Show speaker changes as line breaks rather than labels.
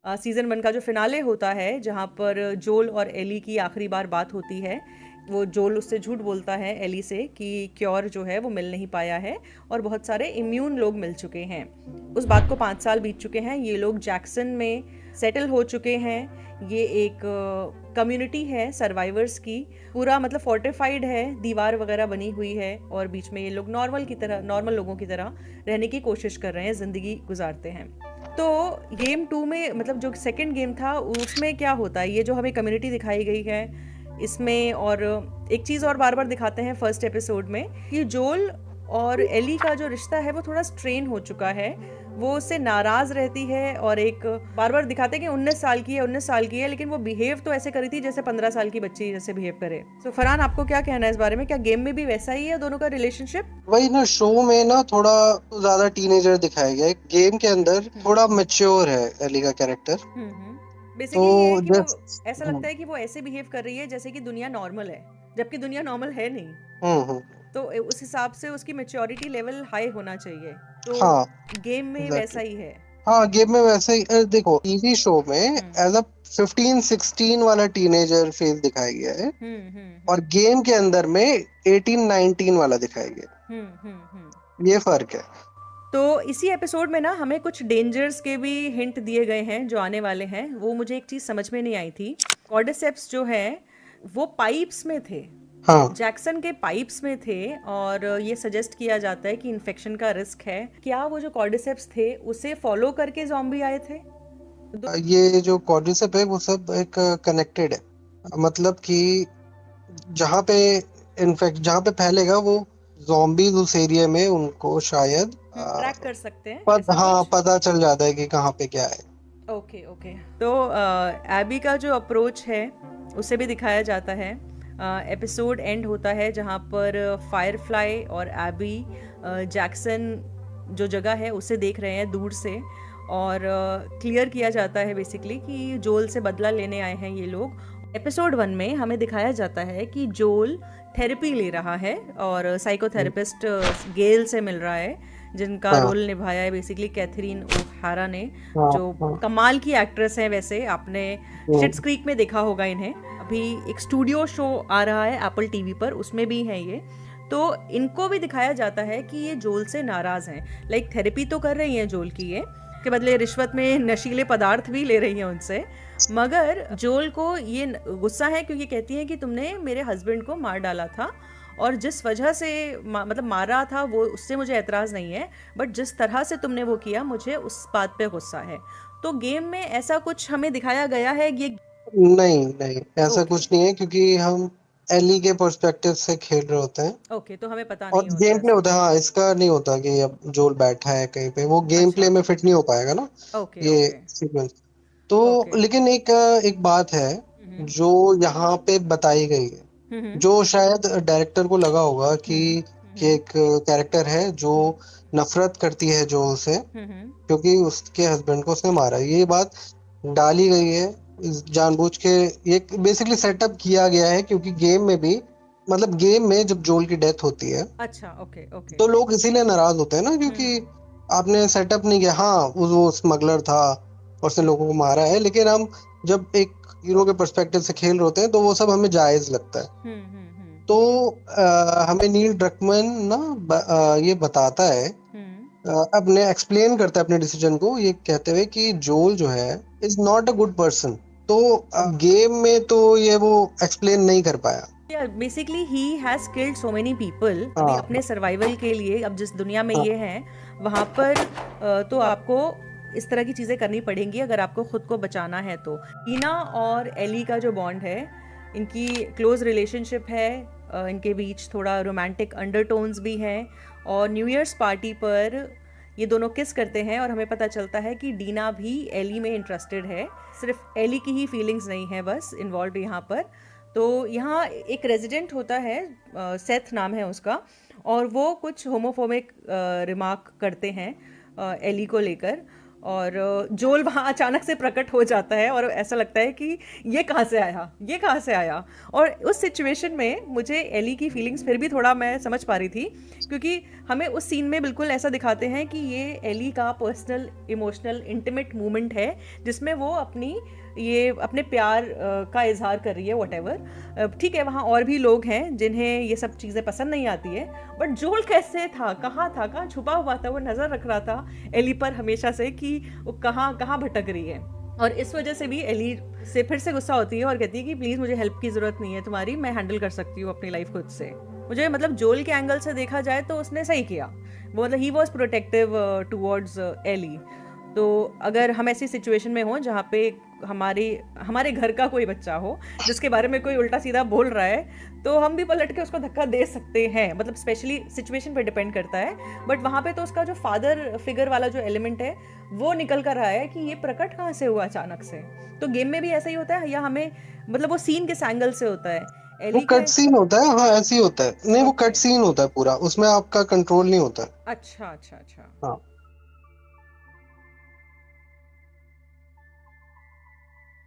Season 1 का जो finale होता है, जहाँ पर जोल और एली की आखिरी बार बात होती है। वो जोल उससे झूठ बोलता है एली से कि क्योर जो है वो मिल नहीं पाया है और बहुत सारे इम्यून लोग मिल चुके हैं। उस बात को 5 साल बीत चुके हैं, ये लोग जैक्सन में सेटल हो चुके हैं। ये एक कम्युनिटी है सर्वाइवर्स की, पूरा मतलब फोर्टिफाइड है, दीवार वगैरह बनी हुई है और बीच में ये लोग नॉर्मल लोगों की तरह रहने की कोशिश कर रहे हैं, ज़िंदगी गुजारते हैं। तो गेम 2 में मतलब जो सेकंड गेम था उसमें क्या होता है, ये जो हमें कम्युनिटी दिखाई गई है इसमें, और एक चीज़ और बार बार दिखाते हैं फर्स्ट एपिसोड में कि जोल और एली का जो रिश्ता है वो थोड़ा स्ट्रेन हो चुका है। वो उससे नाराज़ रहती है और एक बार बार दिखाते हैं कि 19 साल की है, लेकिन वो बिहेव तो ऐसे करी थी जैसे 15 साल की बच्ची जैसे बिहेव करे। तो फरहान, आपको क्या कहना है इस बारे में? क्या गेम में भी वैसा ही है दोनों का रिलेशनशिप?
वही ना, शो में ना थोड़ा ज्यादा टीनेजर दिखाया गया है, गेम के अंदर थोड़ा मैच्योर है एली का कैरेक्टर। तो
बेसिकली ये है कि वो
जस्ट
ऐसा लगता है कि वो ऐसे बिहेव कर रही है जैसे कि दुनिया नॉर्मल है, जबकि दुनिया नॉर्मल है नहीं।
हम्म।
तो उस हिसाब से उसकी मैच्योरिटी लेवल हाई होना चाहिए। तो
हाँ,
गेम में वैसा
एग्जैक्टली।
ही है।
हाँ, गेम में वैसे ही देखो, टीवी शो में
हम्म
एज अ 15-16 वाला टीनेजर फेज दिखाया गया है,
हम्म हम्म
और
हम्म
गेम के अंदर में 18-19 वाला दिखाया गया
हम्म।
है। ये फर्क है।
तो इसी एपिसोड में ना हमें कुछ डेंजर्स के भी हिंट दिए गए हैं जो आने वाले हैं। वो मुझे एक चीज़ समझ में नहीं आई थी। कॉर्डिसेप्स जो है वो पाइप्स में थे,
हाँ,
जैक्सन के पाइप्स में थे, और ये सजेस्ट किया जाता है कि इन्फेक्शन का रिस्क है। क्या वो जो कॉर्डिसेप्स थे उसे फॉलो करके जॉम्बी आए थे?
ये जो कॉड्रिसेप है वो सब एक कनेक्टेड है। मतलब कि जहाँ पे जहाँ पे फैलेगा वो zombies उस एरिया में उनको शायद
ट्रैक कर सकते हैं ऐसा
हाँ,
कुछ।
पता चल जाता है कि कहाँ पे क्या है।
Okay okay. तो एबी का जो अप्रोच है उसे भी दिखाया जाता है। एपिसोड एंड होता है जहाँ पर फायरफ्लाई और एबी जैक्सन जो जगह है उसे देख रहे हैं दूर से, और क्लियर किया जाता है बेसिकली कि जोल से बदला लेने आए हैं ये लोग। एपिसोड 1 में हमें दिखाया जाता है कि जोल थेरेपी ले रहा है और साइकोथेरेपिस्ट गेल से मिल रहा है, जिनका
हाँ,
रोल निभाया है बेसिकली कैथरीन ओहारा ने,
हाँ,
जो
हाँ।
कमाल की एक्ट्रेस है। वैसे आपने शिट्स
हम्म,
क्रीक में देखा होगा इन्हें। अभी एक स्टूडियो शो आ रहा है एप्पल टीवी पर, उसमें भी है ये। तो इनको भी दिखाया जाता है कि ये जोल से नाराज हैं। लाइक थेरेपी तो कर रही हैं जोल की, ये के बदले रिश्वत में नशीले पदार्थ भी ले रही हैं उनसे, मगर जोल को ये गुस्सा है क्योंकि कहती हैं कि तुमने मेरे हस्बैंड को मार डाला था, और जिस वजह से मतलब मारा था वो, उससे मुझे एतराज़ नहीं है, बट जिस तरह से तुमने वो किया मुझे उस बात पे गुस्सा है। तो गेम में ऐसा कुछ हमें दिखाया गया है ये?
नहीं नहीं, ऐसा
ओके
कुछ नहीं है, क्योंकि हम एली के पर्सपेक्टिव से खेल रहे होते हैं।
ओके, तो हमें पता
और
नहीं होता
गेम प्ले
ऐसा
होता है,
कुछ।
हाँ, इसका नहीं होता कि अब जोल बैठा है कहीं पे, वो गेम
अच्छा।
प्ले में फिट नहीं हो पाएगा ना,
ओके
ये
ओके
सीक्वेंस। तो
ओके।
लेकिन एक बात है
हम्म
जो यहाँ पे बताई गई है,
हम्म
जो शायद डायरेक्टर को लगा होगा कि
हम्म
एक कैरेक्टर है जो नफरत करती है जोल से,
हम्म
क्योंकि उसके हस्बैंड को उसने मारा। ये बात डाली गई है जानबूझ के, ये बेसिकली सेटअप किया गया है, क्योंकि गेम में भी, मतलब गेम में जब जोल की डेथ होती है
अच्छा ओके ओके।
तो लोग इसीलिए नाराज होते हैं ना, क्योंकि आपने सेटअप नहीं किया। हाँ, वो स्मगलर था और उसने लोगों को मारा है, लेकिन हम जब एक हीरो के पर्सपेक्टिव से खेल रहे होते हैं तो वो सब हमें जायज लगता है। तो हमें नील ड्रकमैन ना ये बताता है, अपने एक्सप्लेन करता है अपने डिसीजन को, ये कहते हुए कि जोल जो है is not a good person. तो गेम में तो ये वो एक्सप्लेन नहीं कर पाया।
Basically he has killed so many people अभी
हाँ,
अपने सर्वाइवल के लिए। अब जिस दुनिया में ये हैं वहाँ पर तो आपको इस तरह की चीज़ें करनी पड़ेंगी अगर आपको खुद को बचाना है। तो टीना और एली का जो बॉन्ड है, इनकी क्लोज रिलेशनशिप है, इनके बीच थोड़ा रोमांटिक अंडरटोन्स भी हैं, और न्यू ईयर्स पार्टी पर ये दोनों किस करते हैं और हमें पता चलता है कि डीना भी एली में इंटरेस्टेड है। सिर्फ एली की ही फीलिंग्स नहीं है बस इन्वॉल्व यहाँ पर। तो यहाँ एक रेजिडेंट होता है, सेथ नाम है उसका, और वो कुछ होमोफोबिक रिमार्क करते हैं एली को लेकर, और जोल वहाँ अचानक से प्रकट हो जाता है और ऐसा लगता है कि ये कहाँ से आया, ये कहाँ से आया। और उस सिचुएशन में मुझे एली की फीलिंग्स फिर भी थोड़ा मैं समझ पा रही थी, क्योंकि हमें उस सीन में बिल्कुल ऐसा दिखाते हैं कि ये एली का पर्सनल इमोशनल इंटीमेट मोमेंट है, जिसमें वो ये अपने प्यार का इजहार कर रही है, वट ठीक है, वहाँ और भी लोग हैं जिन्हें ये सब चीज़ें पसंद नहीं आती है, बट जोल कैसे था, कहाँ छुपा हुआ था, वो नज़र रख रहा था एली पर हमेशा से कि वो कहाँ कहाँ भटक रही है। और इस वजह से भी एली से फिर से गुस्सा होती है और कहती है कि प्लीज़ मुझे हेल्प की ज़रूरत नहीं है तुम्हारी, मैं हैंडल कर सकती हूँ अपनी लाइफ खुद से। मुझे मतलब जोल के एंगल से देखा जाए तो उसने सही किया, वो मतलब ही वॉज प्रोटेक्टिव टूवर्ड्स एली। तो अगर हम ऐसी सिचुएशन में हों जहाँ पे हमारे घर का कोई बच्चा हो जिसके बारे में कोई उल्टा सीधा बोल रहा है, तो हम भी पलट के उसको धक्का दे सकते हैं, मतलब स्पेशली सिचुएशन पे डिपेंड करता है। बट वहाँ पे तो उसका जो फादर फिगर वाला जो एलिमेंट है वो निकल कर रहा है कि ये प्रकट कहाँ से हुआ अचानक से। तो गेम में भी ऐसा ही होता है, या हमें मतलब वो सीन किस एंगल से होता है
वो
एली
कट
के?
सीन होता है, हाँ ऐसे ही होता है, नहीं वो
ओके,
कट सीन होता है पूरा, उसमें आपका कंट्रोल नहीं होता है।
अच्छा अच्छा अच्छा।
हाँ